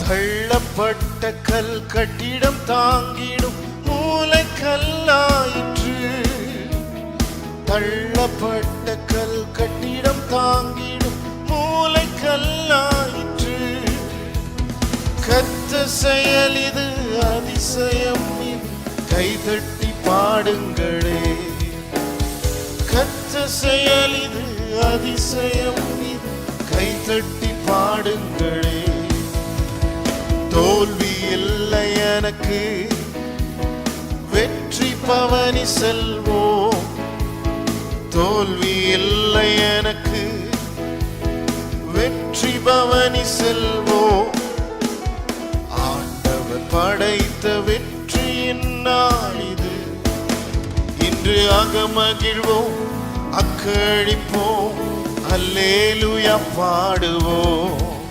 தள்ளப்பட்ட கல் கட்டிடம் தாங்கிடும் மூலைக்கல்லாயிற்று. தள்ளப்பட்ட கல் கட்டிடம் தாங்கிடும் மூலைக்கல்லாயிற்று. கர்த்தர் செயல் இது அதிசயம் இது, கைதட்டி பாடுங்களே. கர்த்தர் செயல் இது அதிசயம் இது, கைதட்டி பாடுங்களே. தோல்வி இல்லை எனக்கு, வெற்றி பவனி செல்வோம். தோல்வி இல்லை எனக்கு, வெற்றி பவனி செல்வோம். ஆண்டவர் படைத்த வெற்றியின் நாள் இது, இன்று அகமகிழ்வோம், அக்களிப்போம், அல்லேலூயா பாடுவோம்.